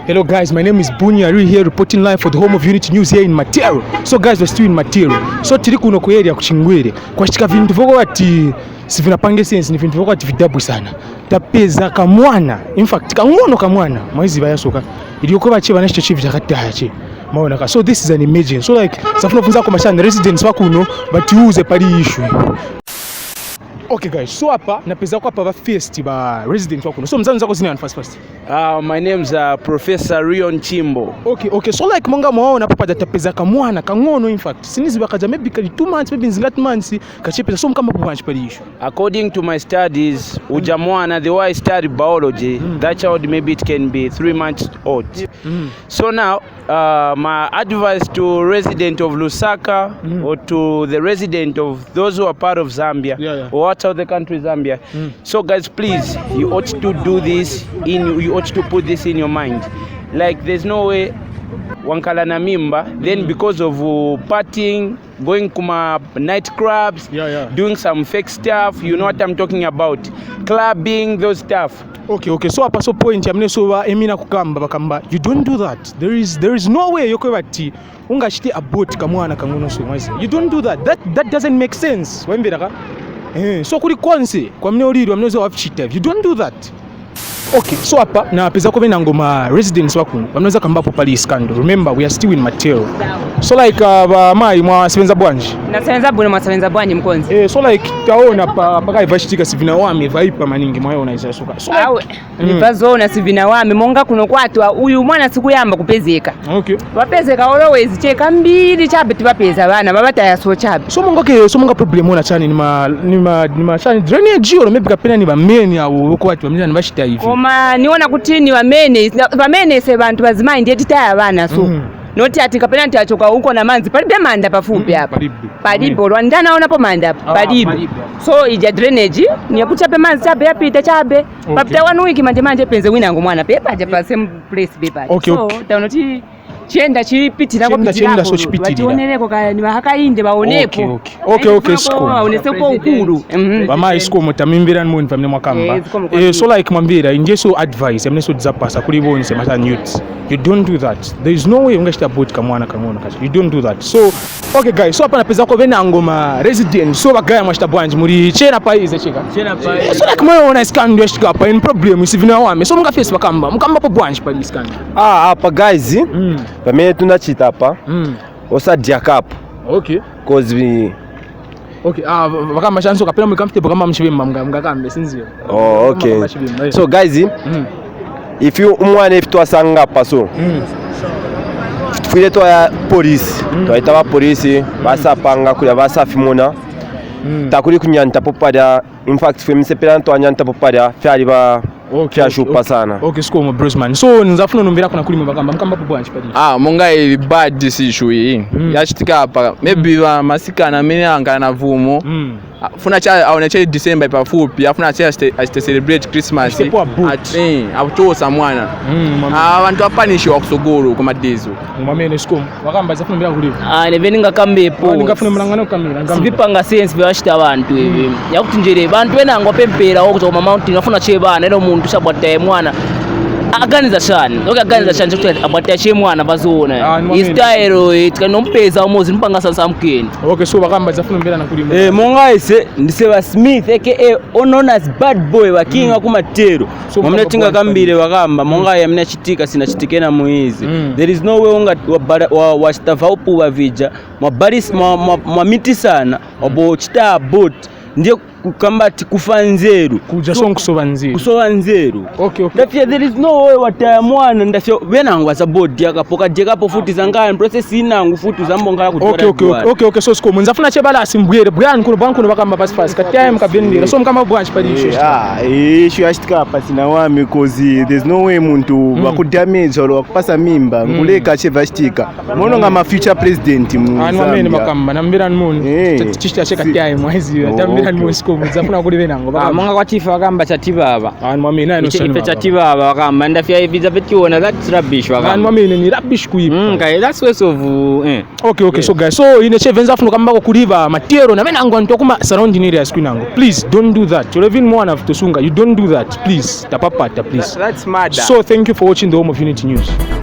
Hello guys, my name is Bunya Ari here reporting live for the home of Unity News here in Matero. So guys, we're still in Matero. So tiri kuno ku area ku Chingwere. Kwashika vintu voko ati sivinapange sense, ni vintu voko ati vidabu sana. Tapeza kamwana. In fact, kangono kamwana. Maizi bayasoka. Iliyoko bache banashite chief jakati hache. Maona ka. So this is an emergency. So like safuna funza ko mashana residents wakuno but use pali issue. Okay guys, so hapa napeza kwa hapa first ba resident wako. So mzangu zako zini first. My name's Professor Rion Chimbo. Okay. So like monga mwaona hapa datapeza kamwana kangono in fact. Sinizi bakaja maybe 2 months maybe nzingat months kachepeza so mkamba branch pali issue. According to my studies, ujamwana the way I study biology, that child maybe it can be 3 months old. So now my advice to resident of Lusaka or to the resident of those who are part of Zambia or out of the country Zambia. So guys, please, you ought to do this you ought to put this in your mind. Like there's no way wankala na mimba then because of partying, going kuma night clubs, doing some fake stuff, you know what I'm talking about, clubbing, those stuff. Okay. So hapa so point ya mneso emina kukamba bakamba, you don't do that. There is no way yoko bati ungashite abort kamwana kangono so mwazi. You don't do that. That doesn't make sense. Wembera ka? So kuri konse kwa mne oliri mnezo wafishita. You don't do that. Okay, so hapa na peza ko benangoma residents wako bamnaweza kambapo pali scandal. Remember we are still in Matero. So like ba mai mwa sebenza bwanji. Na sebenza bwana mwa sebenza bwanji mkonzi. So like taona paka ivashitika sivina wame vaipa maningi mwayo unaiza soka. So awe nivazona sivina wame monga kuno kwatu uyu mwana sikuyamba kupezeka. Okay. Wapezeka always cheka mbili chabe tibapeza bana babata yaso chabe. So monga problem ona chani ni ma chani drainage or maybe kapena ni ba main au uko watu bamina nibashita hivi. Niona kuti ni wamene se bantu bazimayi ndiye titaya bana so noti ati kapena ntiachoka huko na manzi palibe manda pafupi hapa palibe olwanda naonapo manda palibe so ija drainage ni kuchape manzi chabe yapita chabe papita 1 week manje penze winango mwana pepa aja pa same place bepa so taunoti chenda chipitira ko pitira so chipitira bationereko ka ni bahakainde baoneko okay sko baonese ko ukuru bama isko mutamimbira nmu pamne mwakamba so like mwambira inje so advice amne so dzapasa kuli bonse mata youths, you don't do that. There is no way ungashita boat kamwana kangono kachi, you don't do that. So okay guys, so hapa napeza ko benangoma resident so bagaya mwashita bwanji muri chena pa ize cheka so like mwe ona scandal yashika hapa in problem isivina wame so munga face bakamba po bwanji pa scandal hapa guys pamene tunachita hapa osadia cup cause we bakamba chanso kapena mu comfortable kama mshibemba mgakambe sinzio okay so guys if you umwane twasanga paso twile twa police twaita ba police basapanga kula basafimona takuri kunyanta popada in fact femisepera ntwanyanta popada fyali ba shupa sana. Okay, sko mo brosman. So nzafuna numbira kuna kuli mubakamba mkamba po branch padi. Monga i bad this issue hii. Yachitika hapa. Maybe wa masika na mimi anga na vumo. Funa cha aoneche December pa fupi. Afuna cha celebrate Christmas. Abutosa mwana. Abantu apanishi wa kusogoro kuma dezo. Mwamene sko. Wakamba zafuna numbira kuli. Neveninga kambe po. Ningafuna mulangano kamera. Sibipanga sense byashita abantu ibi. Yakutinjere bantu benango pempera okuzo ma mountain afuna chebana ero muntu shabwataye mwana aganiza cyane aganiza cyane cyo abwataye che mwana bazona istyle itanompeza umuzi mpanga sasa mkeni. Okay, so bakamba zafuna mbera na kuli monga ise ndiseba Smith aka known as bad boy wa king ku Matero mwamne tinga kambire bakamba monga yamna chitika sina chitikena muizi there is no way unga wastava upu wa vija mabaris miti sana obo chita boat ndiye kukambati kufanzeru kuja so kusoba nzeru okay ndafia there is no way wataya mwana ndafia benangwa za board yakapoka jekapo futi zangaya process inangu futi zambongala kutora okay so sko munzafuna chebala asimbwere bwana kuno bankuno bakamba pass kataya mkabendera so mkamba branch pali issue yashtika pasi na wami cause there's no way muntu bakudamage or wakupasa mimba nguleka chevashtika mono ngama future president mwamene makamba nambira nmuni chichita cheka kataya mwezi tambira nmuni mudzafuna kuli venango monga kwatifa wakamba chatibaba vanhu mamene ife chatibaba wakamba ndafya ibiza petiona that's rubbish vanhu wakamba mamene ni rubbish kuipa okay that's waste of okay so guys so ine chevenza afuna kambako kuliva matiero na venango antu akuma surrounding areas kwinango please don't do that olevin mwana vitosunga you don't do that please tapapata please that's murder so thank you for watching the Home of Unity News.